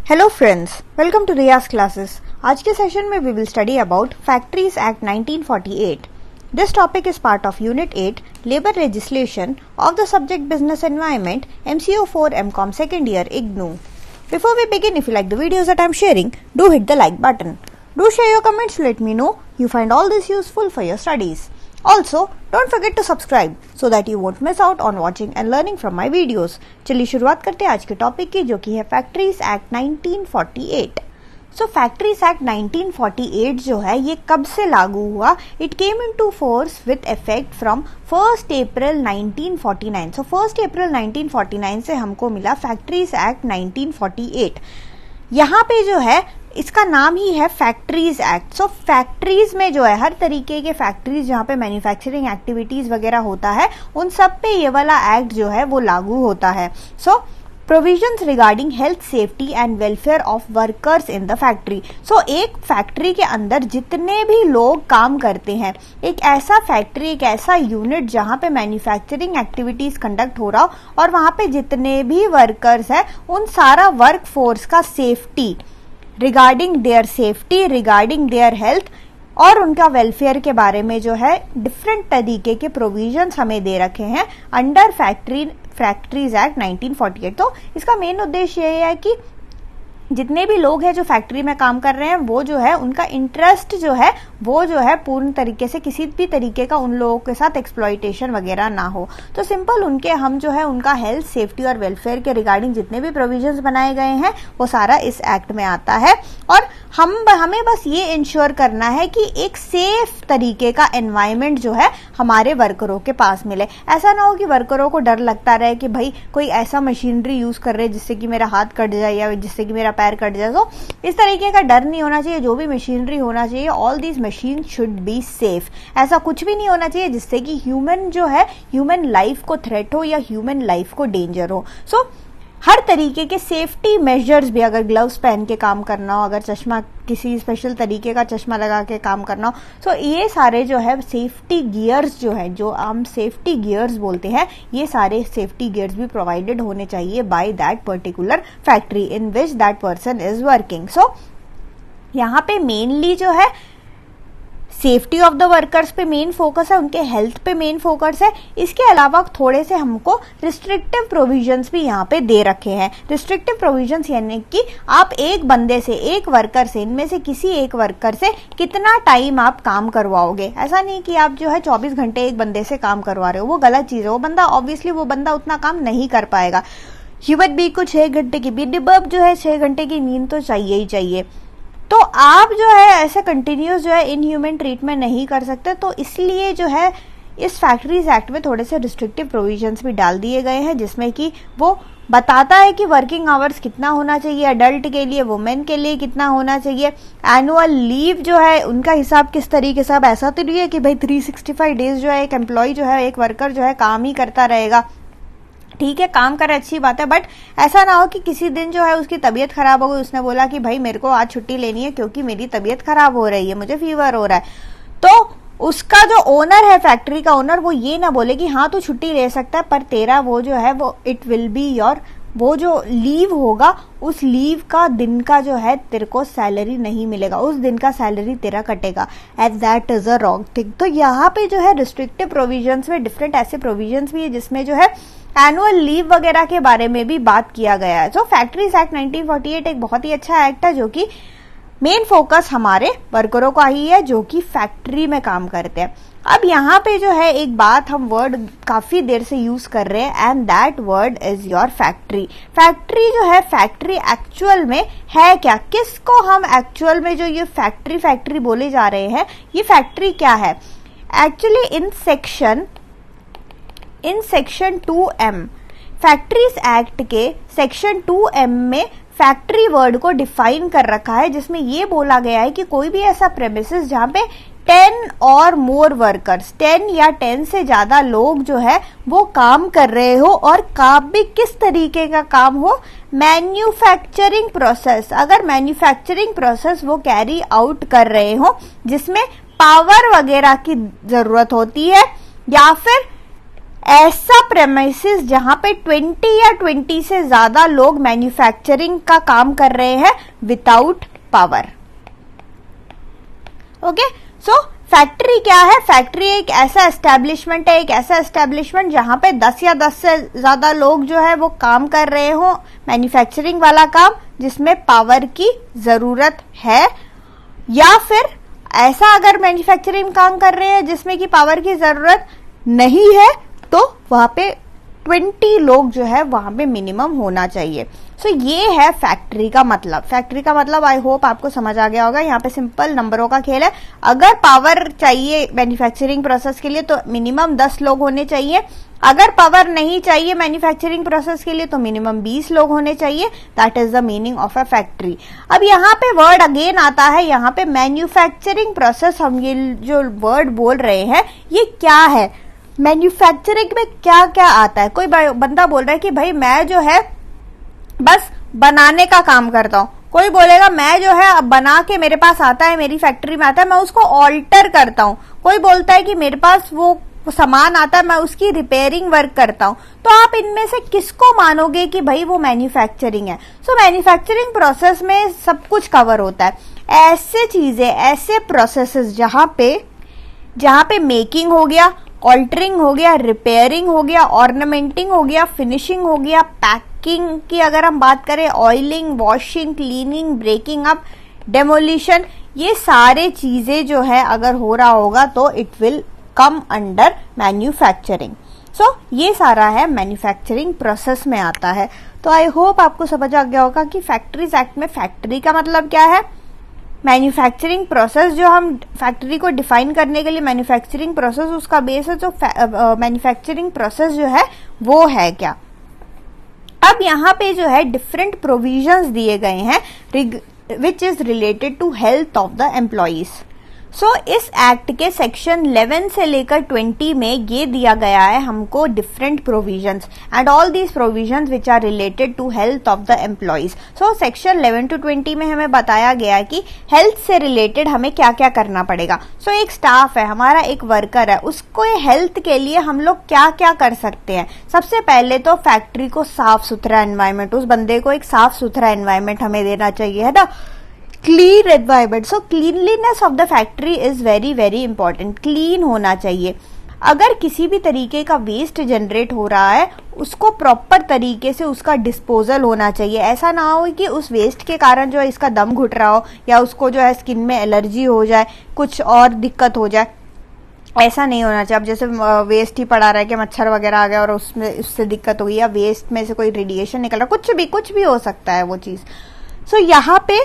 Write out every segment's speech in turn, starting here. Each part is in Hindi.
Hello friends, welcome to Riyaz classes. आज के सेशन में we will study about factories act 1948। This topic is part of unit 8 labour legislation of the subject business environment MCO 4 MCOM second year IGNOU. Before we begin, if you like the videos that I am sharing, do hit the like button. Do share your comments to let me know you find all this useful for your studies. Also, don't forget to subscribe so that you won't miss out on watching and learning from my videos. चलिए शुरुआत करते हैं आज के टॉपिक की, जो कि है फैक्ट्रीज एक्ट 1948। सो फैक्ट्रीज एक्ट 1948 जो है ये कब से लागू हुआ? It came into force with effect from 1 अप्रैल 1949। सो 1 अप्रैल 1949 से हमको मिला फैक्ट्रीज एक्ट 1948। यहाँ पे जो है इसका नाम ही है फैक्ट्रीज एक्ट। सो फैक्ट्रीज में जो है हर तरीके के फैक्ट्रीज जहाँ पे मैन्युफैक्चरिंग एक्टिविटीज वगैरह होता है उन सब पे ये वाला एक्ट जो है वो लागू होता है। So provisions regarding health safety and welfare of workers in the factory. So एक फैक्ट्री के अंदर जितने भी लोग काम करते हैं, एक ऐसा फैक्ट्री, एक ऐसा यूनिट जहाँ पे मैन्युफैक्चरिंग एक्टिविटीज कंडक्ट हो रहा हो और वहाँ पे जितने भी वर्कर्स हैं उन सारा वर्क फोर्स का safety, regarding their safety, regarding their health और उनका वेलफेयर के बारे में जो है डिफरेंट तरीके के प्रोविजंस हमें दे रखे हैं अंडर फैक्ट्रीज एक्ट 1948। तो इसका मेन उद्देश्य ये है कि जितने भी लोग हैं जो फैक्ट्री में काम कर रहे हैं वो जो है उनका इंटरेस्ट जो है वो जो है पूर्ण तरीके से किसी भी तरीके का उन लोगों के साथ एक्सप्लॉइटेशन वगैरह ना हो। तो सिंपल उनके हम जो है उनका हेल्थ सेफ्टी और वेलफेयर के रिगार्डिंग जितने भी प्रोविजंस बनाए गए हैं वो सारा इस एक्ट में आता है और हमें बस ये इंश्योर करना है कि एक सेफ तरीके का एनवायरनमेंट जो है हमारे वर्करों के पास मिले। ऐसा ना हो कि वर्करों को डर लगता रहे कि भाई कोई ऐसा मशीनरी यूज कर रहे जिससे कि मेरा हाथ कट जाए या जिससे कि मेरा पैर कट जाए। तो इस तरीके का डर नहीं होना चाहिए। जो भी मशीनरी होना चाहिए, all these machine should be safe. ऐसा कुछ भी नहीं होना चाहिए जिससे कि ह्यूमन जो है ह्यूमन लाइफ को थ्रेट हो या ह्यूमन लाइफ को डेंजर हो। सो हर तरीके के सेफ्टी मेजर्स भी, अगर ग्लव्स पहन के काम करना हो, अगर चश्मा किसी स्पेशल तरीके का चश्मा लगा के काम करना हो, तो ये सारे जो है सेफ्टी गियर्स जो है, जो हम सेफ्टी गियर्स बोलते हैं, ये सारे सेफ्टी गियर्स भी प्रोवाइडेड होने चाहिए by that particular factory in which that person is working. So यहाँ पे मेनली जो है सेफ्टी ऑफ द वर्कर्स पे मेन फोकस है, उनके हेल्थ पे मेन फोकस है। इसके अलावा थोड़े से हमको रिस्ट्रिक्टिव प्रोविजंस भी यहाँ पे दे रखे हैं। रिस्ट्रिक्टिव प्रोविजंस यानी कि आप एक बंदे से, एक वर्कर से, इनमें से किसी एक वर्कर से कितना टाइम आप काम करवाओगे। ऐसा नहीं कि आप जो है 24 घंटे एक बंदे से काम करवा रहे हो, वो गलत चीज है। वो बंदा ऑब्वियसली वो बंदा उतना काम नहीं कर पाएगा। ह्यूमन बीइंग को 6 घंटे की मिनिमम जो है 6 घंटे की नींद तो चाहिए ही चाहिए। तो आप जो है ऐसे कंटिन्यूस जो है इनह्यूमन ट्रीटमेंट नहीं कर सकते। तो इसलिए जो है इस फैक्ट्रीज एक्ट में थोड़े से रिस्ट्रिक्टिव प्रोविजंस भी डाल दिए गए हैं जिसमें कि वो बताता है कि वर्किंग आवर्स कितना होना चाहिए अडल्ट के लिए, वुमेन के लिए कितना होना चाहिए, एनुअल लीव जो है उनका हिसाब किस तरीके से। अब ऐसा तो नहीं है कि भाई 365 डेज जो है एक एम्प्लॉय जो है, एक वर्कर जो है काम ही करता रहेगा। ठीक है, काम करे अच्छी बात है, बट ऐसा ना हो कि किसी दिन जो है उसकी तबीयत खराब हो गई, उसने बोला कि भाई मेरे को आज छुट्टी लेनी है क्योंकि मेरी तबीयत खराब हो रही है, मुझे फीवर हो रहा है। तो उसका जो ओनर है, फैक्ट्री का ओनर, वो ये ना बोले कि हाँ तू छुट्टी ले सकता है, पर तेरा वो जो है वो इट विल बी योर, वो जो लीव होगा उस लीव का दिन का जो है तेरे को सैलरी नहीं मिलेगा, उस दिन का सैलरी तेरा कटेगा। And that is a wrong thing. तो यहाँ पे जो है रिस्ट्रिक्टिव प्रोविजंस में डिफरेंट ऐसे प्रोविजंस भी है जिसमें जो है एनुअल लीव वगैरह के बारे में भी बात किया गया है। तो फैक्ट्रीज एक्ट 1948 एक बहुत ही अच्छा एक्ट है जो कि मेन फोकस हमारे वर्करों का ही है जो कि फैक्ट्री में काम करते हैं। अब यहाँ पे जो है एक बात हम वर्ड काफी देर से यूज कर रहे हैं and that word is your factory. Factory जो है, फैक्ट्री एक्चुअल में है क्या, किसको हम एक्चुअल में जो ये फैक्ट्री बोले जा रहे हैं, ये फैक्ट्री क्या है? Actually in section 2M factories act के सेक्शन 2M में फैक्ट्री वर्ड को डिफाइन कर रखा है जिसमें ये बोला गया है कि कोई भी ऐसा प्रेमिसेस जहां पे 10 और मोर वर्कर्स, 10 या 10 से ज्यादा लोग जो है वो काम कर रहे हो और काम भी किस तरीके का काम हो, मैन्युफैक्चरिंग प्रोसेस। अगर मैन्युफैक्चरिंग प्रोसेस वो कैरी आउट कर रहे हो जिसमें पावर वगैरह की जरूरत होती है या फिर ऐसा प्रेमिसेस जहां पे 20 या 20 से ज्यादा लोग मैन्युफैक्चरिंग का काम कर रहे हैं विदाउट पावर। ओके, सो फैक्ट्री क्या है? फैक्ट्री एक ऐसा एस्टेब्लिशमेंट है, एक ऐसा एस्टेब्लिशमेंट जहां पे 10 या 10 से ज्यादा लोग जो है वो काम कर रहे हो मैन्युफैक्चरिंग वाला काम जिसमें पावर की जरूरत है, या फिर ऐसा अगर मैन्युफैक्चरिंग काम कर रहे हैं जिसमें कि पावर की जरूरत नहीं है तो वहां पे 20 लोग जो है वहां पे मिनिमम होना चाहिए। सो ये है फैक्ट्री का मतलब। फैक्ट्री का मतलब आई होप आपको समझ आ गया होगा। यहाँ पे सिंपल नंबरों का खेल है। अगर पावर चाहिए मैन्युफैक्चरिंग प्रोसेस के लिए तो मिनिमम 10 लोग होने चाहिए, अगर पावर नहीं चाहिए मैन्युफैक्चरिंग प्रोसेस के लिए तो मिनिमम 20 लोग होने चाहिए। That is the meaning of a factory. अब यहाँ पे वर्ड अगेन आता है, यहाँ पे मैन्युफैक्चरिंग प्रोसेस, हम ये जो वर्ड बोल रहे हैं ये क्या है, मैन्युफैक्चरिंग में क्या क्या आता है। कोई बंदा बोल रहा है कि भाई मैं जो है बस बनाने का काम करता हूं, कोई बोलेगा मैं जो है अब बना के मेरे पास आता है, मेरी फैक्ट्री में आता है, मैं उसको ऑल्टर करता हूं, कोई बोलता है कि मेरे पास वो सामान आता है मैं उसकी रिपेयरिंग वर्क करता हूं। तो आप इनमें से किसको मानोगे कि भाई वो मैन्युफैक्चरिंग है? सो मैन्युफैक्चरिंग प्रोसेस में सब कुछ कवर होता है। ऐसे चीजें, ऐसे प्रोसेसेस जहां पे मेकिंग हो गया, ऑल्टरिंग हो गया, रिपेयरिंग हो गया, ऑर्नामेंटिंग हो गया, फिनिशिंग हो गया, पैकिंग की अगर हम बात करें, oiling, washing, cleaning, breaking up, demolition, ये सारे चीजें जो है अगर हो रहा होगा तो it will come under manufacturing. So ये सारा है मैन्युफैक्चरिंग प्रोसेस में आता है। तो आई होप आपको समझ आ गया होगा कि फैक्ट्रीज एक्ट में फैक्ट्री का मतलब क्या है, मैन्युफैक्चरिंग प्रोसेस जो हम फैक्ट्री को डिफाइन करने के लिए मैन्युफैक्चरिंग प्रोसेस उसका बेस है, जो मैन्युफैक्चरिंग प्रोसेस जो है वो है क्या। अब यहाँ पे जो है डिफरेंट प्रोविजंस दिए गए हैं which is related to health of the employees. So इस एक्ट के सेक्शन 11 से लेकर 20 में ये दिया गया है हमको different provisions and all these provisions which are related to health of the employees. So section 11 to 20 में हमें बताया गया है कि हेल्थ से रिलेटेड हमें क्या क्या करना पड़ेगा। सो एक स्टाफ है हमारा, एक वर्कर है, उसको हेल्थ के लिए हम लोग क्या क्या कर सकते हैं। सबसे पहले तो फैक्ट्री को साफ सुथरा एनवायरमेंट, उस बंदे को एक साफ सुथरा एनवायरमेंट हमें देना चाहिए, है ना, clean environment. So cleanliness of the factory is very very important, clean होना चाहिए। अगर किसी भी तरीके का वेस्ट जनरेट हो रहा है उसको प्रॉपर तरीके से उसका डिस्पोजल होना चाहिए। ऐसा ना हो कि उस वेस्ट के कारण जो है इसका दम घुट रहा हो या उसको जो है स्किन में एलर्जी हो जाए, कुछ और दिक्कत हो जाए, ऐसा नहीं होना चाहिए। अब जैसे वेस्ट ही पड़ा रहा है कि मच्छर वगैरह आ गया और उसमें उससे दिक्कत हो गई, या वेस्ट में से कोई रेडिएशन निकल रहा, कुछ भी हो सकता है वो चीज। सो यहाँ पे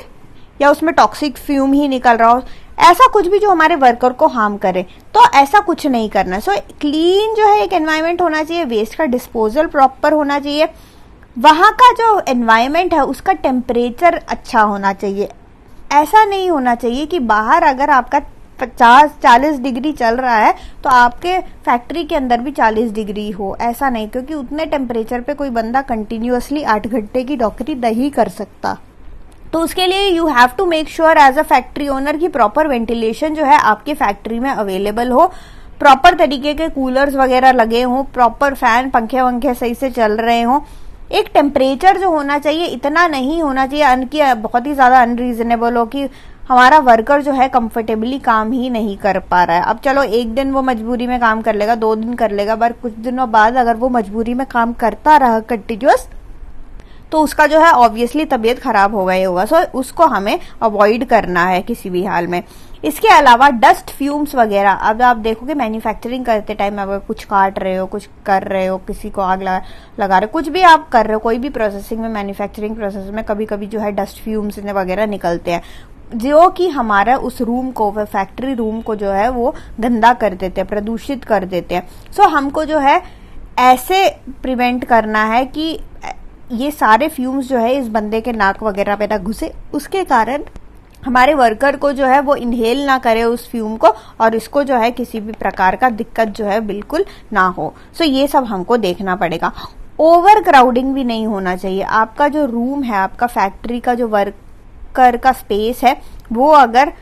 या उसमें टॉक्सिक फ्यूम ही निकल रहा हो, ऐसा कुछ भी जो हमारे वर्कर को हार्म करे, तो ऐसा कुछ नहीं करना है। सो क्लीन जो है एक एनवायरनमेंट होना चाहिए, वेस्ट का डिस्पोजल प्रॉपर होना चाहिए, वहां का जो एनवायरनमेंट है उसका टेम्परेचर अच्छा होना चाहिए। ऐसा नहीं होना चाहिए कि बाहर अगर आपका 50-40 डिग्री चल रहा है तो आपके फैक्ट्री के अंदर भी 40 डिग्री हो, ऐसा नहीं, क्योंकि उतने टेम्परेचर पे कोई बंदा कंटिन्यूअसली 8 घंटे की नौकरी नहीं कर सकता। तो उसके लिए you have to make sure as a factory owner की प्रॉपर वेंटिलेशन जो है आपकी फैक्ट्री में अवेलेबल हो, प्रॉपर तरीके के कूलर्स वगैरह लगे हों, प्रॉपर फैन पंखे वंखे सही से चल रहे हों। एक टेम्परेचर जो होना चाहिए इतना नहीं होना चाहिए कि बहुत ही ज्यादा अनरीजनेबल हो कि हमारा वर्कर जो है कंफर्टेबली काम ही नहीं कर पा रहा है। अब चलो एक दिन वो मजबूरी में काम कर लेगा, 2 दिन कर लेगा, पर कुछ दिनों बाद अगर वो मजबूरी में काम करता रहा कंटिन्यूअस तो उसका जो है ऑब्वियसली तबीयत खराब हो गई होगा। सो उसको हमें अवॉइड करना है किसी भी हाल में। इसके अलावा डस्ट फ्यूम्स वगैरह, अब आप देखोगे मैन्युफैक्चरिंग करते टाइम अगर कुछ काट रहे हो, कुछ कर रहे हो, किसी को आग लगा रहे हो, कुछ भी आप कर रहे हो, कोई भी प्रोसेसिंग में मैन्युफैक्चरिंग प्रोसेस में कभी कभी जो है डस्ट फ्यूम्स वगैरह निकलते हैं जो कि हमारा उस रूम को, फैक्ट्री रूम को जो है वो गंदा कर देते हैं, प्रदूषित कर देते हैं। सो हमको जो है ऐसे प्रिवेंट करना है कि ये सारे फ्यूम्स जो है इस बंदे के नाक वगैरह पे ना घुसे, उसके कारण हमारे वर्कर को जो है वो इनहेल ना करे उस फ्यूम को और इसको जो है किसी भी प्रकार का दिक्कत जो है बिल्कुल ना हो। सो ये सब हमको देखना पड़ेगा। ओवर क्राउडिंग भी नहीं होना चाहिए। आपका जो रूम है, आपका फैक्ट्री का जो वर्कर का स्पेस है, वो अगर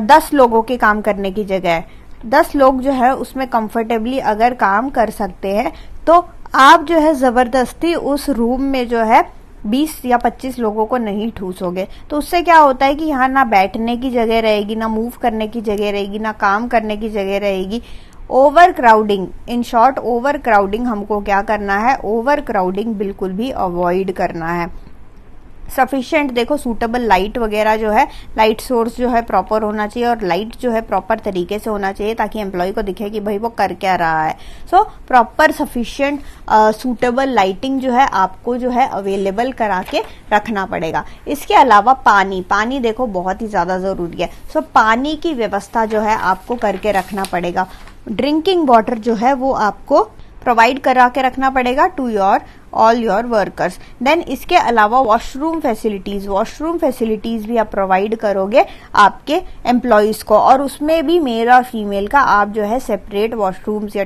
10 लोगों के काम करने की जगह है, 10 लोग जो है उसमें कंफर्टेबली अगर काम कर सकते हैं तो आप जो है जबरदस्ती उस रूम में जो है 20 या 25 लोगों को नहीं ठूसोगे। तो उससे क्या होता है कि यहाँ ना बैठने की जगह रहेगी, ना मूव करने की जगह रहेगी, ना काम करने की जगह रहेगी। Over crowding, in short over crowding हमको क्या करना है, ओवर क्राउडिंग बिल्कुल भी अवॉइड करना है। सफिशिएंट देखो सूटेबल लाइट वगैरह जो है, लाइट सोर्स जो है प्रॉपर होना चाहिए और लाइट जो है प्रॉपर तरीके से होना चाहिए ताकि एम्प्लॉय को दिखे कि भाई वो कर क्या रहा है। So proper sufficient suitable lighting जो है आपको जो है अवेलेबल करा के रखना पड़ेगा। इसके अलावा पानी देखो बहुत ही ज्यादा जरूरी है। सो पानी की व्यवस्था जो है आपको करके रखना पड़ेगा। ड्रिंकिंग वाटर जो है वो आपको प्रोवाइड करा के रखना पड़ेगा to all your workers. Then इसके अलावा वॉशरूम फैसिलिटीज भी आप प्रोवाइड करोगे आपके एम्प्लॉयज को, और उसमें भी मेल और फीमेल का आप जो है सेपरेट वॉशरूम्स या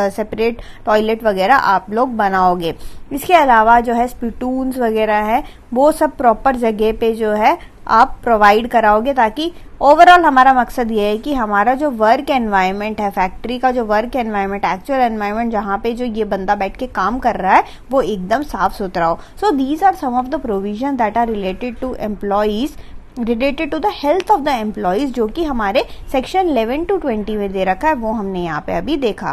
सेपरेट टॉयलेट वगैरह आप लोग बनाओगे। इसके अलावा जो है स्पिटून्स वगैरह है वो सब प्रॉपर जगह पे जो है आप प्रोवाइड कराओगे, ताकि ओवरऑल हमारा मकसद ये है कि हमारा जो वर्क एनवायरनमेंट है, फैक्ट्री का जो वर्क एनवायरनमेंट, एक्चुअल एनवायरनमेंट जहाँ पे जो ये बंदा बैठ के काम कर रहा है वो एकदम साफ सुथरा हो। So these are some of the provision that are related to employees, related to the health of the employees, जो कि हमारे सेक्शन 11 to 20 में दे रखा है, वो हमने यहाँ पे अभी देखा।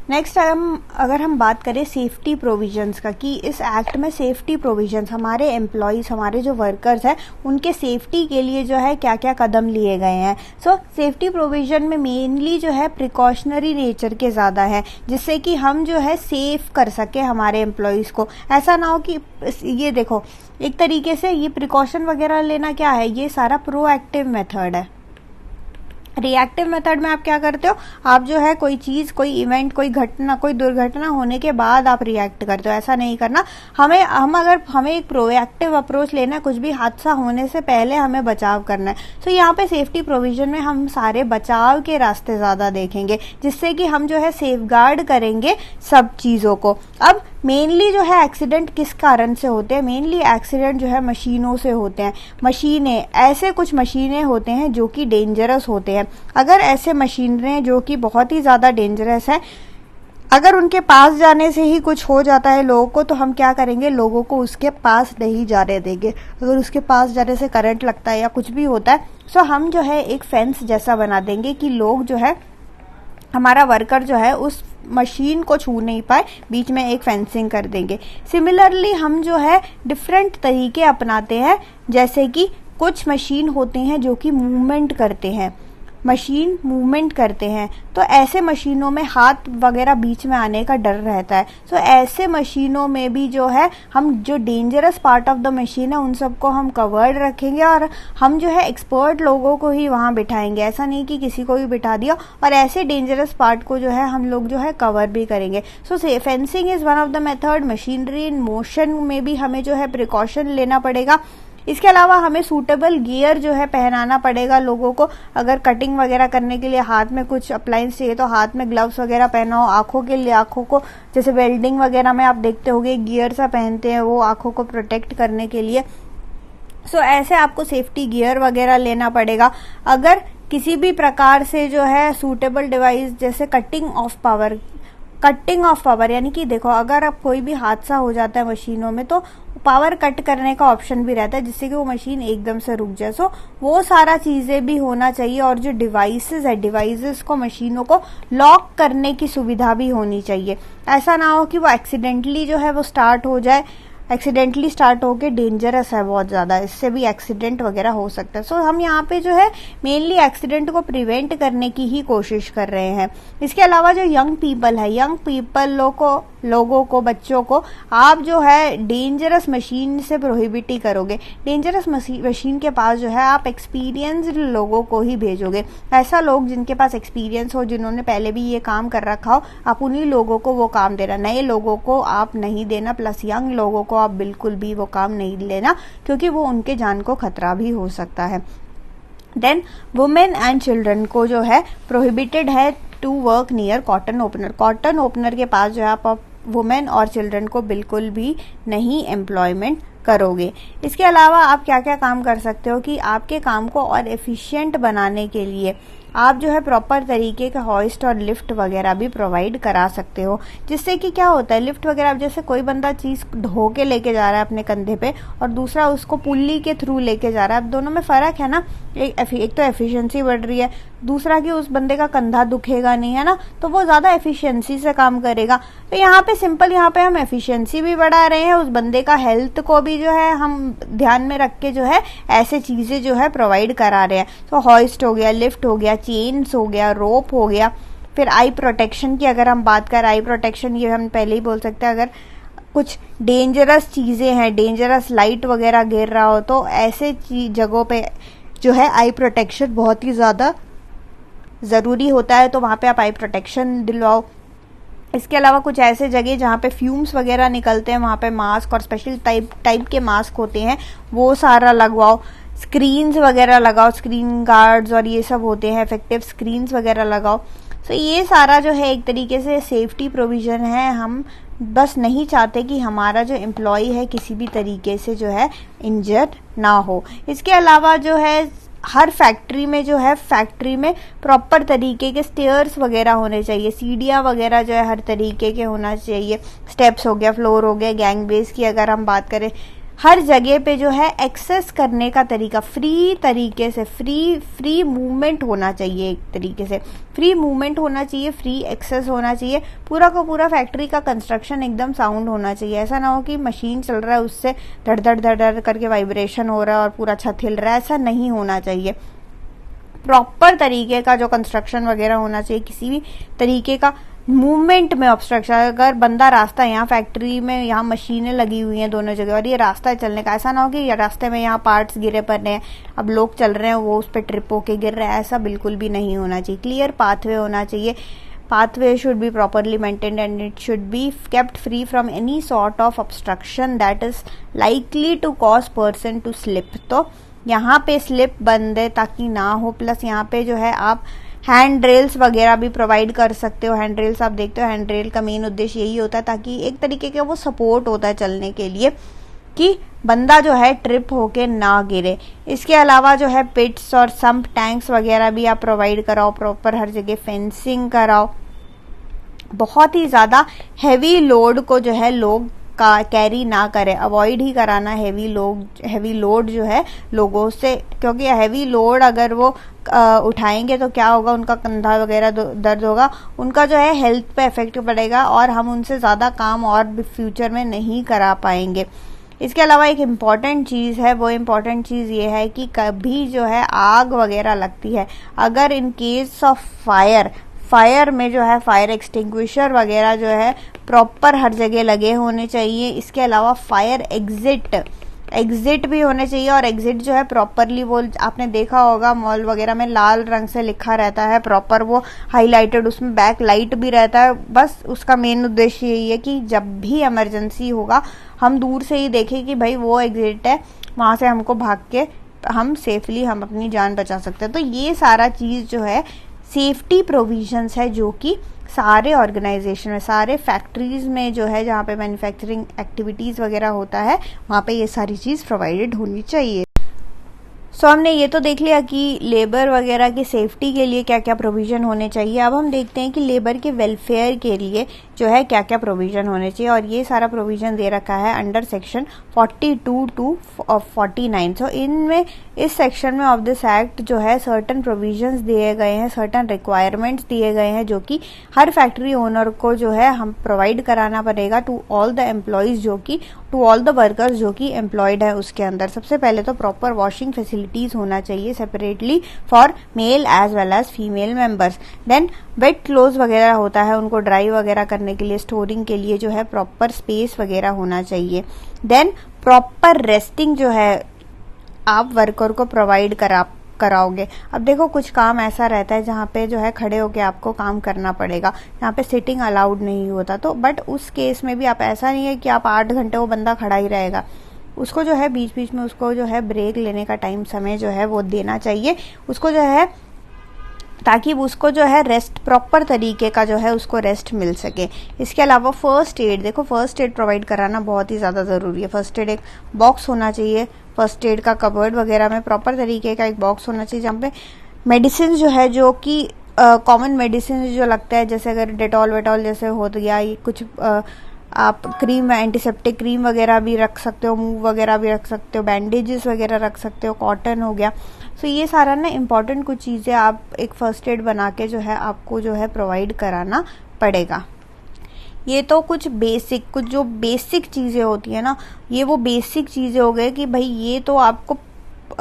नेक्स्ट अगर हम बात करें सेफ्टी प्रोविजंस का, कि इस एक्ट में सेफ्टी प्रोविजंस हमारे एम्प्लॉयज, हमारे जो वर्कर्स हैं उनके सेफ्टी के लिए जो है क्या क्या कदम लिए गए हैं। सो सेफ्टी प्रोविजन में मेनली जो है प्रिकॉशनरी नेचर के ज़्यादा है, जिससे कि हम जो है सेफ कर सके हमारे एम्प्लॉयज को। ऐसा ना हो कि ये देखो एक तरीके से ये प्रिकॉशन वगैरह लेना क्या है, ये सारा प्रोएक्टिव मेथड है। रिएक्टिव मेथड में आप क्या करते हो, आप जो है कोई चीज, कोई इवेंट, कोई घटना, कोई दुर्घटना होने के बाद आप रिएक्ट करते हो, ऐसा नहीं करना। हमें एक प्रोएक्टिव अप्रोच लेना है, कुछ भी हादसा होने से पहले हमें बचाव करना है। तो यहाँ पे सेफ्टी प्रोविजन में हम सारे बचाव के रास्ते ज्यादा देखेंगे, जिससे कि हम जो है सेफगार्ड करेंगे सब चीजों को। अब मेनली जो है एक्सीडेंट किस कारण से होते हैं, मेनली एक्सीडेंट जो है मशीनों से होते हैं। मशीनें, ऐसे कुछ मशीनें होते हैं जो कि डेंजरस होते हैं। अगर ऐसे मशीनें जो कि बहुत ही ज्यादा डेंजरस हैं, अगर उनके पास जाने से ही कुछ हो जाता है लोगों को, तो हम क्या करेंगे, लोगों को उसके पास नहीं जाने देंगे। अगर उसके पास जाने से करंट लगता है या कुछ भी होता है, तो हम जो है एक फेंस जैसा बना देंगे कि लोग जो है, हमारा वर्कर जो है उस मशीन को छू नहीं पाए, बीच में एक फेंसिंग कर देंगे। सिमिलरली हम जो है डिफरेंट तरीके अपनाते हैं, जैसे कि कुछ मशीन होते हैं जो कि मूवमेंट करते हैं, तो ऐसे मशीनों में हाथ वगैरह बीच में आने का डर रहता है। तो ऐसे मशीनों में भी जो है हम जो dangerous part of the machine है उन सबको हम कवर्ड रखेंगे, और हम जो है एक्सपर्ट लोगों को ही वहां बिठाएंगे, ऐसा नहीं कि किसी को भी बिठा दिया। और ऐसे डेंजरस पार्ट को जो है हम लोग जो है कवर भी करेंगे। So fencing is one of the method. Machinery in motion में भी हमें जो है प्रिकॉशन लेना पड़ेगा। इसके अलावा हमें सूटेबल गियर जो है पहनाना पड़ेगा लोगों को। अगर कटिंग वगैरह करने के लिए हाथ में कुछ अप्लायंस चाहिए तो हाथ में ग्लव्स वगैरह पहनाओ। आंखों के लिए, आंखों को जैसे वेल्डिंग वगैरह में आप देखते होंगे गियर सा पहनते हैं, वो आंखों को प्रोटेक्ट करने के लिए। सो ऐसे आपको सेफ्टी गियर वगैरह लेना पड़ेगा। अगर किसी भी प्रकार से जो है सूटेबल डिवाइस, जैसे कटिंग ऑफ पावर यानी कि देखो अगर अब कोई भी हादसा हो जाता है मशीनों में तो पावर कट करने का ऑप्शन भी रहता है, जिससे कि वो मशीन एकदम से रुक जाए। सो वो सारा चीजें भी होना चाहिए। और जो डिवाइसेस को, मशीनों को लॉक करने की सुविधा भी होनी चाहिए। ऐसा ना हो कि वो एक्सीडेंटली जो है वो स्टार्ट हो जाए, एक्सीडेंटली स्टार्ट होके डेंजरस है बहुत ज्यादा, इससे भी एक्सीडेंट वगैरह हो सकता है। सो हम यहाँ पे जो है मेनली एक्सीडेंट को प्रिवेंट करने की ही कोशिश कर रहे हैं। इसके अलावा जो यंग पीपल है, यंग पीपल लोगों को, बच्चों को आप जो है डेंजरस मशीन से प्रोहिबिट ही करोगे। डेंजरस मशीन के पास जो है आप एक्सपीरियंस्ड लोगों को ही भेजोगे। ऐसा लोग जिनके पास एक्सपीरियंस हो, जिन्होंने पहले भी ये काम कर रखा हो, आप उन्हीं लोगों को वो काम देना, नए लोगों को आप नहीं देना। प्लस यंग लोगों को आप बिल्कुल भी वो काम नहीं लेना, क्योंकि वो उनके जान को खतरा भी हो सकता है। देन वुमेन एंड चिल्ड्रन को जो है प्रोहिबिटेड है to work near cotton opener. Cotton opener के पास जो है आप वुमेन और चिल्ड्रन को बिल्कुल भी नहीं एम्प्लॉयमेंट करोगे। इसके अलावा आप क्या क्या काम कर सकते हो कि आपके काम को और एफिशिएंट बनाने के लिए आप जो है प्रॉपर तरीके का हॉइस्ट और लिफ्ट वगैरह भी प्रोवाइड करा सकते हो, जिससे कि क्या होता है लिफ्ट वगैरह, अब जैसे कोई बंदा चीज़ ढो के लेके जा रहा है अपने कंधे पे और दूसरा उसको पुल्ली के थ्रू लेके जा रहा है, अब दोनों में फ़र्क है ना। एक तो एफिशिएंसी बढ़ रही है, दूसरा कि उस बंदे का कंधा दुखेगा नहीं, है ना, तो वो ज़्यादा एफिशिएंसी से काम करेगा। तो यहाँ पे सिंपल, यहाँ पे हम एफिशिएंसी भी बढ़ा रहे हैं, उस बंदे का हेल्थ को भी जो है हम ध्यान में रख के जो है ऐसे चीज़ें जो है प्रोवाइड करा रहे हैं। तो हॉइस्ट हो गया, लिफ्ट हो गया, चेन्स हो गया, रोप हो गया। फिर आई प्रोटेक्शन की अगर हम बात करें, आई प्रोटेक्शन ये हम पहले ही बोल सकते हैं, अगर कुछ डेंजरस चीज़ें हैं, डेंजरस लाइट वगैरह गिर रहा हो तो ऐसे जगहों पे जो है आई प्रोटेक्शन बहुत ही ज़्यादा ज़रूरी होता है, तो वहाँ पे आप आई प्रोटेक्शन दिलवाओ। इसके अलावा कुछ ऐसे जगह जहाँ पे फ्यूम्स वगैरह निकलते हैं वहाँ पे मास्क और स्पेशल टाइप के मास्क होते हैं वो सारा लगवाओ। स्क्रीन्स वगैरह लगाओ, स्क्रीन गार्ड्स और ये सब होते हैं, इफेक्टिव स्क्रीन्स वगैरह लगाओ। तो ये सारा जो है एक तरीके से सेफ्टी प्रोविज़न है। हम बस नहीं चाहते कि हमारा जो एम्प्लॉय है किसी भी तरीके से जो है इंजर्ड ना हो। इसके अलावा जो है हर फैक्ट्री में जो है, फैक्ट्री में प्रॉपर तरीके के स्टेयर्स वगैरह होने चाहिए, सीढ़ियाँ वगैरह जो है हर तरीके के होना चाहिए। स्टेप्स हो गया, फ्लोर हो गया, गैंग बेस की अगर हम बात करें, हर जगह पे जो है एक्सेस करने का तरीका फ्री तरीके से, फ्री मूवमेंट होना चाहिए, एक तरीके से फ्री मूवमेंट होना चाहिए, फ्री एक्सेस होना चाहिए। पूरा का पूरा फैक्ट्री का कंस्ट्रक्शन एकदम साउंड होना चाहिए। ऐसा ना हो कि मशीन चल रहा है उससे धड़ धड़ धड़ धड़ करके वाइब्रेशन हो रहा है और पूरा छत हिल रहा है, ऐसा नहीं होना चाहिए। प्रॉपर तरीके का जो कंस्ट्रक्शन वगैरह होना चाहिए, किसी भी तरीके का मूवमेंट में ऑब्स्ट्रक्शन, अगर बंदा रास्ता, यहाँ फैक्ट्री में यहाँ मशीनें लगी हुई हैं दोनों जगह और ये रास्ता है चलने का, ऐसा ना हो कि रास्ते में यहाँ पार्ट्स गिरे पड़े हैं, अब लोग चल रहे हैं वो उस पर ट्रिप होके गिर रहे हैं, ऐसा बिल्कुल भी नहीं होना चाहिए। क्लियर पाथवे होना चाहिए। Pathway should be properly maintained and it should be kept free from any sort of obstruction that is likely to cause person to slip. तो यहाँ पे स्लिप बंद है ताकि ना हो। प्लस यहाँ पे जो है आप हैंड रेल्स वगैरह भी प्रोवाइड कर सकते हो। हैंड रेल्स आप देखते हो, हैंड रेल का मेन उद्देश्य यही होता है ताकि एक तरीके का वो सपोर्ट होता है चलने के लिए कि बंदा जो है ट्रिप होके ना गिरे। इसके अलावा जो है पिट्स और सम्प टैंक्स वगैरह भी आप प्रोवाइड कराओ, प्रॉपर हर जगह फेंसिंग कराओ। बहुत ही ज़्यादा हैवी लोड को जो है लोग का कैरी ना करें, अवॉइड ही कराना हैवी लोड जो है लोगों से, क्योंकि हैवी लोड अगर वो उठाएंगे तो क्या होगा, उनका कंधा वगैरह दर्द होगा, उनका जो है हेल्थ पे इफेक्ट पड़ेगा और हम उनसे ज़्यादा काम और भी फ्यूचर में नहीं करा पाएंगे। इसके अलावा एक इम्पॉर्टेंट चीज़ है, वो इम्पॉर्टेंट चीज़ ये है कि कभी जो है आग वगैरह लगती है, अगर इन केस ऑफ फायर में जो है फायर एक्सटिंग्विशर वगैरह जो है प्रॉपर हर जगह लगे होने चाहिए। इसके अलावा फायर एग्जिट भी होने चाहिए और एग्जिट जो है प्रॉपरली, वो आपने देखा होगा मॉल वगैरह में लाल रंग से लिखा रहता है, प्रॉपर वो हाईलाइटेड, उसमें बैक लाइट भी रहता है। बस उसका मेन उद्देश्य यही है कि जब भी इमरजेंसी होगा हम दूर से ही देखें कि भाई वो एग्जिट है, वहाँ से हमको भाग के हम सेफली हम अपनी जान बचा सकते हैं। तो ये सारा चीज़ जो है सेफ्टी प्रोविजंस है जो कि सारे ऑर्गेनाइजेशन में, सारे फैक्ट्रीज में जो है जहाँ पे मैन्युफैक्चरिंग एक्टिविटीज़ वगैरह होता है वहाँ पे ये सारी चीज़ प्रोवाइडेड होनी चाहिए। सो हमने ये तो देख लिया कि लेबर वगैरह की सेफ्टी के लिए क्या क्या प्रोविज़न होने चाहिए। अब हम देखते हैं कि लेबर के वेलफेयर के लिए जो है क्या क्या प्रोविज़न होने चाहिए, और ये सारा प्रोविज़न दे रखा है अंडर सेक्शन 42 टू 49। सो इनमें इस सेक्शन में ऑफ दिस एक्ट जो है सर्टन प्रोविजंस दिए गए हैं, सर्टन रिक्वायरमेंट्स दिए गए हैं जो कि हर फैक्ट्री ओनर को जो है हम प्रोवाइड कराना पड़ेगा टू ऑल द एम्प्लॉयज़, जो कि टू ऑल द वर्कर्स जो कि एम्प्लॉयड है उसके अंदर। सबसे पहले तो प्रॉपर वॉशिंग फैसिलिटीज़ होना चाहिए separately for male as well as female members. Then wet cloth वगैरह होता है, उनको ड्राई वगैरह करने के लिए, स्टोरिंग के लिए जो है प्रॉपर स्पेस वगैरह होना चाहिए। देन प्रॉपर रेस्टिंग जो है आप वर्कर को प्रोवाइड कराओगे। अब देखो कुछ काम ऐसा रहता है जहाँ पे जो है खड़े होके आपको काम करना पड़ेगा, यहाँ पे सिटिंग अलाउड नहीं होता, तो बट उस केस में भी आप, ऐसा नहीं है कि आप 8 घंटे वो बंदा खड़ा ही रहेगा, उसको जो है बीच बीच में उसको जो है ब्रेक लेने का टाइम समय जो है वो देना चाहिए उसको जो है, ताकि उसको जो है रेस्ट, प्रॉपर तरीके का जो है उसको रेस्ट मिल सके। इसके अलावा फर्स्ट एड, देखो फर्स्ट एड प्रोवाइड कराना बहुत ही ज़्यादा ज़रूरी है। फर्स्ट एड एक बॉक्स होना चाहिए, फर्स्ट एड का कबर्ड वगैरह में प्रॉपर तरीके का एक बॉक्स होना चाहिए जहाँ पे मेडिसिन जो है, जो कि कॉमन मेडिसिन जो लगता है, जैसे अगर डेटॉल वेटॉल जैसे हो गया, कुछ आप क्रीम, एंटीसेप्टिक क्रीम वगैरह भी रख सकते हो, मूव वगैरह भी रख सकते हो, बैंडेजेस वगैरह रख सकते हो, कॉटन हो गया। सो ये सारा ना इम्पॉर्टेंट कुछ चीज़ें आप एक फर्स्ट एड बना के जो है आपको जो है प्रोवाइड कराना पड़ेगा। ये तो कुछ जो बेसिक चीज़ें होती है ना, ये वो बेसिक चीज़ें हो गए कि भाई ये तो आपको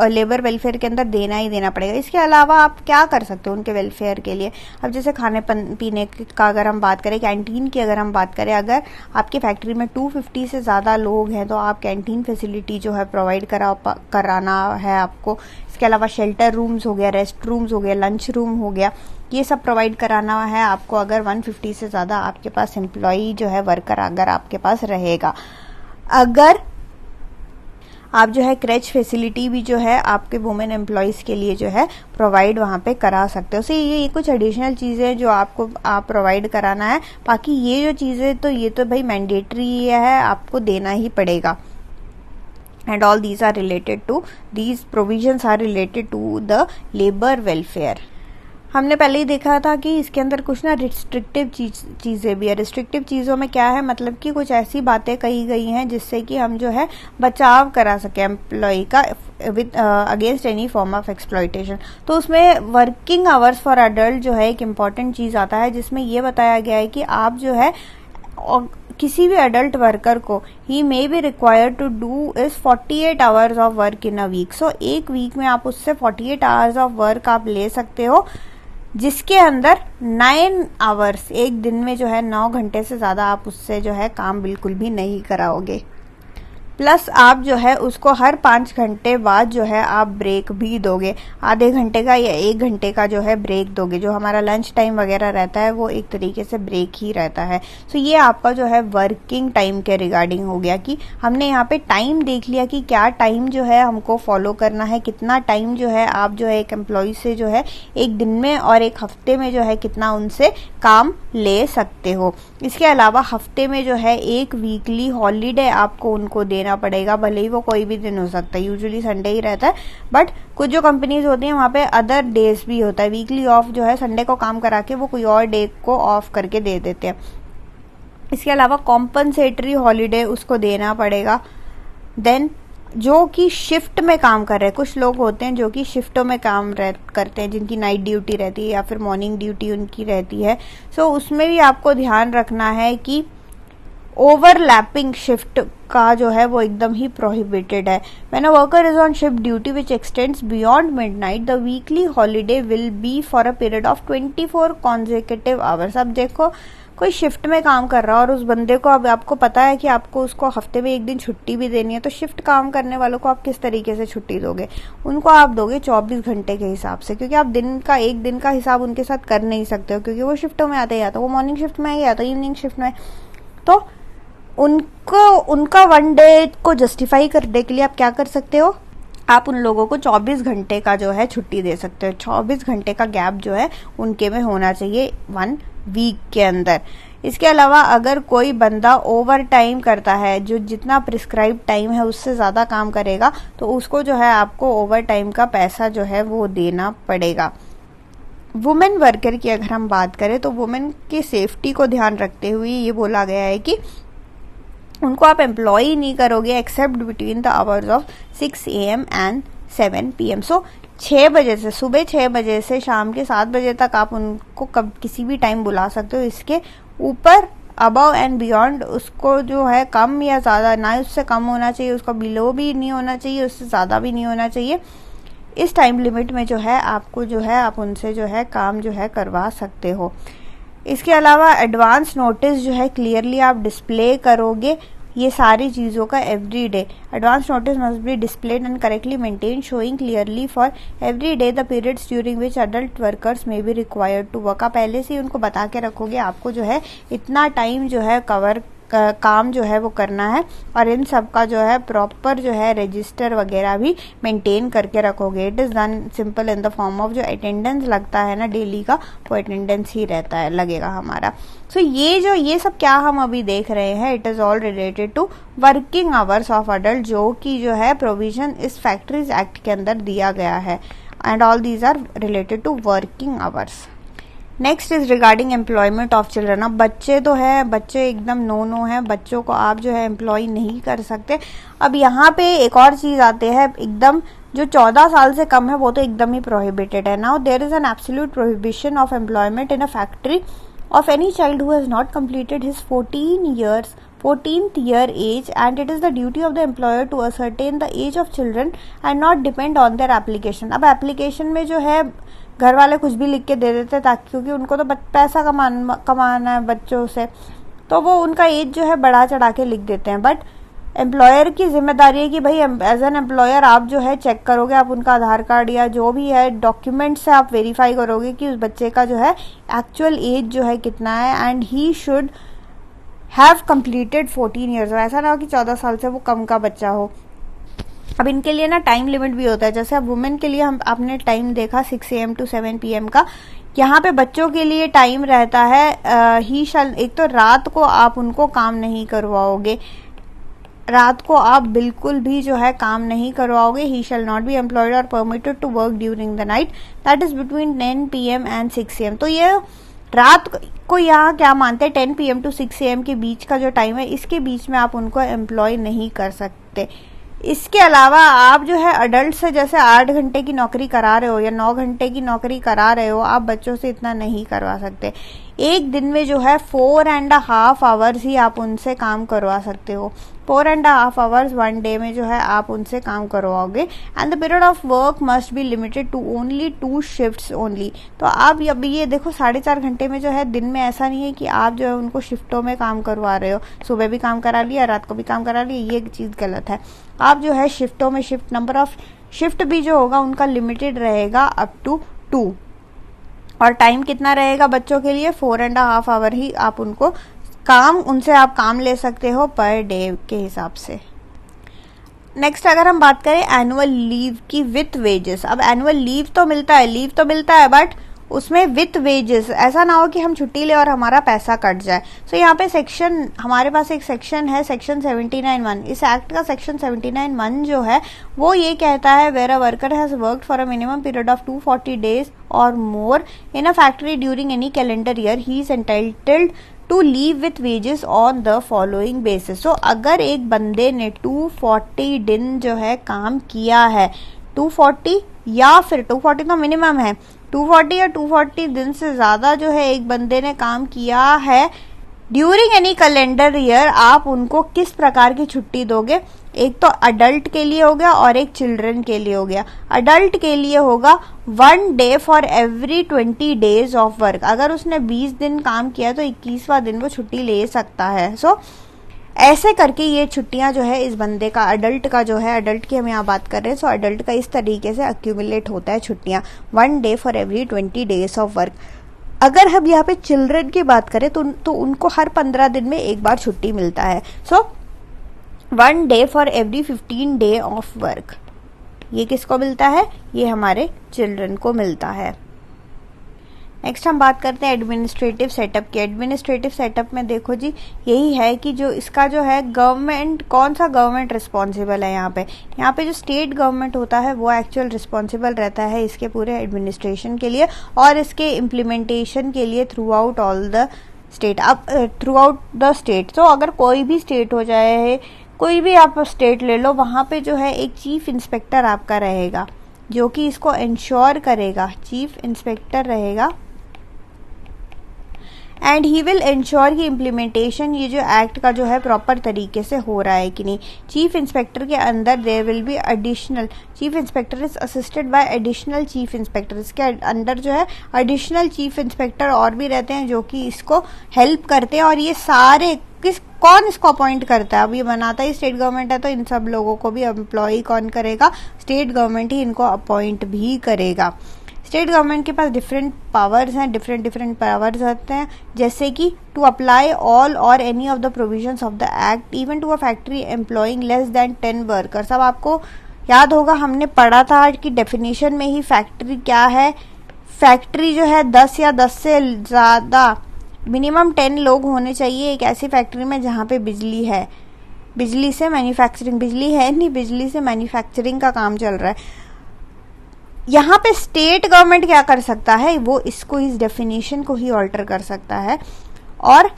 लेबर वेलफेयर के अंदर देना ही देना पड़ेगा। इसके अलावा आप क्या कर सकते हो उनके वेलफेयर के लिए? अब जैसे खाने पीने का अगर हम बात करें, कैंटीन की अगर हम बात करें, अगर आपकी फैक्ट्री में 250 से ज़्यादा लोग हैं तो आप कैंटीन फैसिलिटी जो है प्रोवाइड कराना है आपको। इसके अलावा शेल्टर रूम्स हो गया, रेस्ट रूम्स हो गया, लंच रूम हो गया, ये सब प्रोवाइड कराना है आपको अगर 150 से ज़्यादा आपके पास एम्प्लॉई जो है, वर्कर अगर आपके पास रहेगा। अगर आप जो है क्रेच फैसिलिटी भी जो है आपके वुमेन एम्प्लॉयज़ के लिए जो है प्रोवाइड वहाँ पे करा सकते हो। सो ये कुछ एडिशनल चीज़ें जो आपको प्रोवाइड कराना है। बाकी ये जो चीज़ें तो ये तो भाई मैंडेटरी है, आपको देना ही पड़ेगा। And all these are related to, these provisions are related to the labour welfare. हमने पहले ही देखा था कि इसके अंदर कुछ ना रिस्ट्रिक्टिव चीज़ें भी है। रिस्ट्रिक्टिव चीज़ों में क्या है, मतलब कि कुछ ऐसी बातें कही गई हैं जिससे कि हम जो है बचाव करा सके एम्प्लॉय का with against any form of exploitation. तो उसमें वर्किंग आवर्स फॉर अडल्ट जो है एक इम्पॉर्टेंट चीज़ आता है, जिसमें ये बताया गया है कि आप जो है किसी भी अडल्ट वर्कर को ही may be required to do is 48 hours of work in a week. So एक वीक में आप उससे 48 आवर्स ऑफ वर्क आप ले सकते हो, जिसके अंदर 9 आवर्स, एक दिन में जो है 9 घंटे से ज़्यादा आप उससे जो है काम बिल्कुल भी नहीं कराओगे। प्लस आप जो है उसको हर 5 घंटे बाद जो है आप ब्रेक भी दोगे, आधे घंटे का या 1 घंटे का जो है ब्रेक दोगे। जो हमारा लंच टाइम वगैरह रहता है वो एक तरीके से ब्रेक ही रहता है। सो ये आपका जो है वर्किंग टाइम के रिगार्डिंग हो गया कि हमने यहाँ पे टाइम देख लिया कि क्या टाइम जो है हमको फॉलो करना है, कितना टाइम जो है आप जो है एक एम्प्लॉय से जो है एक दिन में और एक हफ्ते में जो है कितना उनसे काम ले सकते हो। इसके अलावा हफ्ते में जो है एक वीकली हॉलीडे आपको उनको देना पड़ेगा, भले ही वो कोई भी दिन हो सकता है, यूजुअली संडे ही रहता है, बट कुछ जो कंपनीज होती हैं वहाँ पे अदर डेज भी होता है। वीकली ऑफ जो है संडे को काम करा के वो कोई और डे को ऑफ करके दे देते हैं। इसके अलावा कॉम्पनसेटरी हॉलीडे उसको देना पड़ेगा। देन जो कि शिफ्ट में काम कर रहे हैं, कुछ लोग होते हैं जो कि शिफ्टों में काम करते हैं, जिनकी नाइट ड्यूटी रहती है या फिर मॉर्निंग ड्यूटी उनकी रहती है। सो उसमें भी आपको ध्यान रखना है कि ओवरलैपिंग शिफ्ट का जो है वो एकदम ही प्रोहिबिटेड है। When a worker is on shift duty which x tends beyond midnight, the weekly holiday will be for a period of 24 consecutive hours. अब देखो कोई शिफ्ट में काम कर रहा है और उस बंदे को, अब आपको पता है कि आपको उसको हफ्ते में एक दिन छुट्टी भी देनी है, तो शिफ्ट काम करने वालों को आप किस तरीके से छुट्टी दोगे? उनको आप दोगे 24 घंटे के हिसाब से, क्योंकि आप एक दिन का हिसाब उनके साथ कर नहीं सकते हो, क्योंकि वो शिफ्टों में आते, या तो वो मॉर्निंग शिफ्ट में या तो इवनिंग शिफ्ट में। तो उनका 1 डे को जस्टिफाई करने के लिए आप क्या कर सकते हो, आप उन लोगों को 24 घंटे का जो है छुट्टी दे सकते हो। 24 घंटे का गैप जो है उनके में होना चाहिए 1 वीक के अंदर। इसके अलावा अगर कोई बंदा ओवर टाइम करता है, जो जितना प्रिस्क्राइब टाइम है उससे ज़्यादा काम करेगा, तो उसको जो है आपको ओवर टाइम का पैसा जो है वो देना पड़ेगा। वुमेन वर्कर की अगर हम बात करें तो वुमेन की सेफ्टी को ध्यान रखते हुए ये बोला गया है कि उनको आप एम्प्लॉय नहीं करोगे except between the hours of 6 AM and 7 PM। So 6 बजे से, सुबह 6 बजे से शाम के 7 बजे तक आप उनको किसी भी टाइम बुला सकते हो। इसके ऊपर अबव एंड बियॉन्ड उसको जो है कम या ज़्यादा, ना उससे कम होना चाहिए, उसका बिलो भी नहीं होना चाहिए, उससे ज़्यादा भी नहीं होना चाहिए। इस टाइम लिमिट में जो है आपको जो है आप उनसे जो है काम जो है करवा सकते हो। इसके अलावा एडवांस नोटिस जो है क्लियरली आप डिस्प्ले करोगे ये सारी चीज़ों का every day. Advance notice must be displayed and correctly maintain, showing clearly for every day the periods during which adult workers में बी रिक्वायर्ड टू वर्क। आप पहले से ही उनको बता के रखोगे आपको जो है इतना टाइम जो है काम जो है वो करना है, और इन सब का जो है प्रॉपर जो है रजिस्टर वगैरह भी मेंटेन करके रखोगे। It is done simple in the form of जो अटेंडेंस लगता है ना डेली का, वो अटेंडेंस ही रहता है, लगेगा हमारा। सो ये सब क्या हम अभी देख रहे हैं, it is all related to working hours of adult, जो कि जो है प्रोविजन इस फैक्ट्रीज एक्ट के अंदर दिया गया है। and all these are related to working hours. Next is regarding employment of children. अब बच्चे तो है, बच्चे एकदम नो है, बच्चों को आप जो है एम्प्लॉय नहीं कर सकते. अब यहाँ पे एक और चीज आते हैं एकदम, जो 14 साल से कम है वो तो एकदम ही प्रोहिबिटेड है. Now there is an absolute prohibition of employment in a factory of any child who has not completed his 14th year age, and it is the duty of the employer to ascertain the age of children and not depend on their application. अब एप्लीकेशन में जो है घर वाले कुछ भी लिख के दे देते हैं, ताकि क्योंकि उनको तो पैसा कमाना है बच्चों से, तो वो उनका एज जो है बढ़ा चढ़ा के लिख देते हैं. बट एम्प्लॉयर की जिम्मेदारी है कि भाई एज एन एम्प्लॉयर आप जो है चेक करोगे, आप उनका आधार कार्ड या जो भी है डॉक्यूमेंट से आप वेरीफाई करोगे कि उस बच्चे का जो है एक्चुअल एज जो है कितना है, and he should have completed 14 years. ऐसा ना हो कि 14 साल से वो कम का बच्चा हो. अब इनके लिए ना टाइम लिमिट भी होता है. जैसे अब वुमेन के लिए आपने टाइम देखा 6 AM to 7 PM का. यहाँ पे बच्चों के लिए टाइम रहता है ही शैल, एक तो रात को आप उनको काम नहीं करवाओगे, रात को आप बिल्कुल भी जो है काम नहीं करवाओगे. He shall not be employed or permitted to work during the night, that is between 10 PM and 6 AM. तो ये रात को यहाँ क्या मानते हैं, 10 PM to 6 AM के बीच का जो टाइम है, इसके बीच में आप उनको एम्प्लॉय नहीं कर सकते. इसके अलावा आप जो है अडल्ट से जैसे 8 घंटे की नौकरी करा रहे हो या 9 घंटे की नौकरी करा रहे हो, आप बच्चों से इतना नहीं करवा सकते. एक दिन में जो है 4.5 आवर्स ही आप उनसे काम करवा सकते हो. 4.5 आवर्स 1 डे में जो है आप उनसे काम करवाओगे. And the period of work must be limited to only 2 shifts only. तो आप अभी ये देखो 4.5 घंटे में जो है दिन में ऐसा नहीं है कि आप जो है उनको शिफ्टों में काम करवा रहे हो, सुबह भी काम करा लिया रात को भी काम करा लिया, ये चीज गलत है. आप जो है शिफ्टों में शिफ्ट नंबर ऑफ शिफ्ट भी जो होगा उनका लिमिटेड रहेगा अप टू 2. और टाइम कितना रहेगा बच्चों के लिए, 4.5 आवर ही आप उनको उनसे आप काम ले सकते हो पर डे के हिसाब से. नेक्स्ट अगर हम बात करें एनुअल लीव की विथ वेजेस. अब एनुअल लीव तो मिलता है बट उसमें विथ वेजेस. ऐसा ना हो कि हम छुट्टी ले और हमारा पैसा कट जाए. सो यहाँ पे सेक्शन, हमारे पास एक सेक्शन है सेक्शन 79(1). इस एक्ट का सेक्शन 79(1) जो है वो ये कहता है, where a worker has worked for a minimum period of 240 days और more in a factory during any calendar year, he is entitled to leave with wages on the following basis. So अगर एक बंदे ने 240 दिन जो है काम किया है, 240 या फिर 240 तो मिनिमम है, 240 या 240 दिन से ज्यादा जो है एक बंदे ने काम किया है ड्यूरिंग एनी कैलेंडर ईयर, आप उनको किस प्रकार की छुट्टी दोगे. एक तो अडल्ट के लिए हो गया और एक चिल्ड्रन के लिए हो गया. अडल्ट के लिए होगा 1 day for every 20 days of work. अगर उसने 20 दिन काम किया तो 21वां दिन वो छुट्टी ले सकता है. सो ऐसे करके ये छुट्टियां जो है इस बंदे का, अडल्ट का जो है, अडल्ट की हम यहाँ बात कर रहे हैं, सो अडल्ट का इस तरीके से अक्यूमुलेट होता है छुट्टियां, 1 day for every 20 days of work. अगर हम यहाँ पे चिल्ड्रन की बात करें तो उनको हर 15 दिन में एक बार छुट्टी मिलता है. सो 1 day for every 15 day of work. ये किसको मिलता है, ये हमारे चिल्ड्रन को मिलता है. नेक्स्ट हम बात करते हैं एडमिनिस्ट्रेटिव सेटअप की. एडमिनिस्ट्रेटिव सेटअप में देखो जी, यही है कि जो इसका जो है गवर्नमेंट, कौन सा गवर्नमेंट रिस्पॉन्सिबल है. यहाँ पे जो स्टेट गवर्नमेंट होता है वो एक्चुअल रिस्पॉन्सिबल रहता है इसके पूरे एडमिनिस्ट्रेशन के लिए और इसके इम्प्लीमेंटेशन के लिए through out all the state. अब थ्रू आउट द स्टेट, तो अगर कोई भी स्टेट हो जाए, कोई भी आप स्टेट ले लो, वहाँ पे जो है एक चीफ इंस्पेक्टर आपका रहेगा जो कि इसको इंश्योर करेगा. चीफ इंस्पेक्टर रहेगा एंड ही विल इंश्योर की इम्प्लीमेंटेशन, ये जो एक्ट का जो है प्रॉपर तरीके से हो रहा है कि नहीं. चीफ इंस्पेक्टर के अंदर there will be additional, chief inspector is assisted by additional chief inspector. इसके अंदर जो है एडिशनल चीफ इंस्पेक्टर और भी रहते हैं जो कि इसको हेल्प करते हैं. और ये सारे कौन इसको अपॉइंट करता है, अब ये बनाता ही स्टेट गवर्नमेंट है, तो इन सब लोगों को भी एम्प्लॉय कौन करेगा, स्टेट गवर्नमेंट ही इनको अपॉइंट भी करेगा. स्टेट गवर्नमेंट के पास डिफरेंट पावर्स हैं, डिफरेंट पावर्स होते हैं, जैसे कि to apply all or any of the provisions of the act even to a factory employing less than 10 workers. अब आपको याद होगा हमने पढ़ा था कि डेफिनेशन में ही फैक्ट्री क्या है. फैक्ट्री जो है 10 या 10 से ज़्यादा मिनिमम 10 लोग होने चाहिए एक ऐसी फैक्ट्री में जहाँ पे बिजली है, बिजली से मैन्युफैक्चरिंग, बिजली है नहीं, बिजली से मैन्युफैक्चरिंग का काम चल रहा है. यहाँ पे स्टेट गवर्नमेंट क्या कर सकता है, वो इसको, इस डेफिनेशन को ही ऑल्टर कर सकता है। और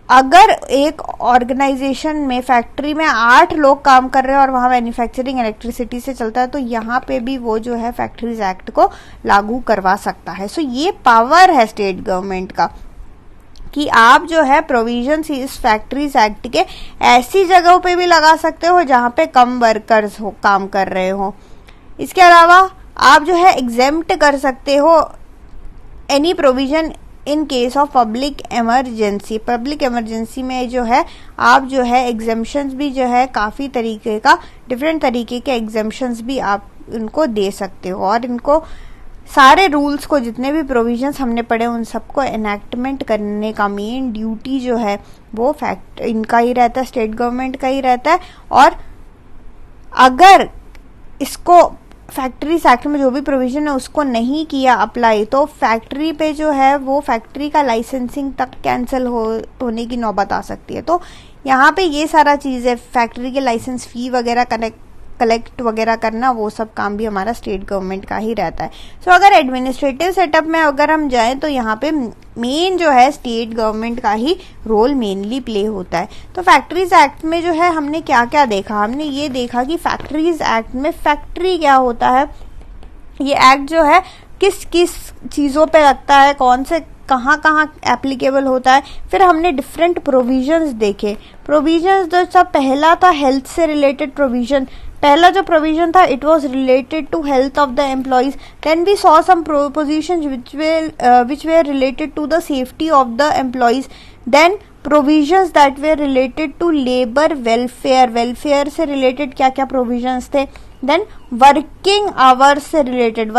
अगर एक ऑर्गेनाइजेशन में, फैक्ट्री में 8 लोग काम कर रहे हैं और वहाँ मैन्युफैक्चरिंग इलेक्ट्रिसिटी से चलता है, तो यहाँ पे भी वो जो है फैक्ट्रीज एक्ट को लागू करवा सकता है। सो ये पावर है स्टेट गवर्नमेंट का कि आप जो है प्रोविजंस इस फैक्ट्रीज एक्ट के ऐसी जगहों पे भी लगा सकते हो जहाँ पे कम वर्कर्स हो, काम कर रहे हो। इसके अलावा आप जो है एग्जेम्प्ट कर सकते हो any provision in case of public emergency. Public emergency में जो है आप जो है एग्जेम्पशंस भी जो है काफ़ी तरीके का, डिफरेंट तरीके के एग्जेम्पशंस भी आप इनको दे सकते हो। और इनको सारे रूल्स को, जितने भी प्रोविजंस हमने पढ़े, उन सबको एनैक्टमेंट करने का मेन ड्यूटी जो है वो इनका ही रहता है, स्टेट गवर्नमेंट का ही रहता है। और अगर इसको फैक्ट्रीज एक्ट में जो भी प्रोविजन है उसको नहीं किया अप्लाई, तो फैक्ट्री पे जो है वो फैक्ट्री का लाइसेंसिंग तक कैंसिल होने की नौबत आ सकती है। तो यहाँ पे ये सारा चीज़ है, फैक्ट्री के लाइसेंस फी वगैरह कलेक्ट वगैरह करना, वो सब काम भी हमारा स्टेट गवर्नमेंट का ही रहता है। सो अगर एडमिनिस्ट्रेटिव सेटअप में अगर हम जाएं तो यहाँ पे मेन जो है स्टेट गवर्नमेंट का ही रोल मेनली प्ले होता है। तो फैक्ट्रीज एक्ट में जो है हमने क्या क्या देखा, हमने ये देखा कि फैक्ट्रीज एक्ट में फैक्ट्री क्या होता है, ये एक्ट जो है किस किस चीज़ों पे लगता है, कौन से कहाँ कहाँ एप्लीकेबल होता है। फिर हमने डिफरेंट प्रोविजंस देखे। प्रोविजंस जो सब, पहला था हेल्थ से रिलेटेड प्रोविजन। पहला जो प्रोविजन था it was related to health of the employees. Then we saw some propositions which were related to the safety of the employees. Then provisions that were related to labor welfare. Welfare से रिलेटेड क्या क्या प्रोविजंस थे। देन वर्किंग आवर्स से रिलेटेड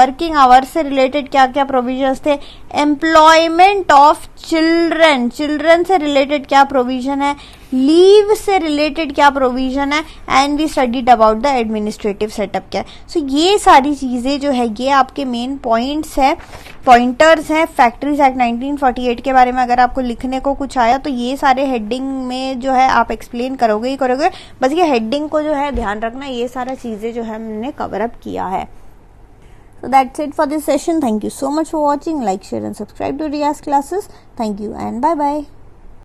क्या क्या प्रोविजंस थे। एम्प्लॉयमेंट ऑफ चिल्ड्रन से रिलेटेड क्या प्रोविजन है। लीव से रिलेटेड क्या प्रोविजन है। And we studied about the administrative setup क्या। सो ये सारी चीज़ें जो है ये आपके मेन पॉइंटर्स हैं फैक्ट्रीज एक्ट 1948 के बारे में। अगर आपको लिखने को कुछ आया तो ये सारे हेडिंग में जो है आप एक्सप्लेन करोगे ही करोगे। बस ये हेडिंग को जो है ध्यान रखना, ये सारा चीज़ें जो है हमने कवर अप किया है। So that's it for this session. Thank you so much for watching. Like, share and subscribe to Riya's classes. Thank you and bye bye.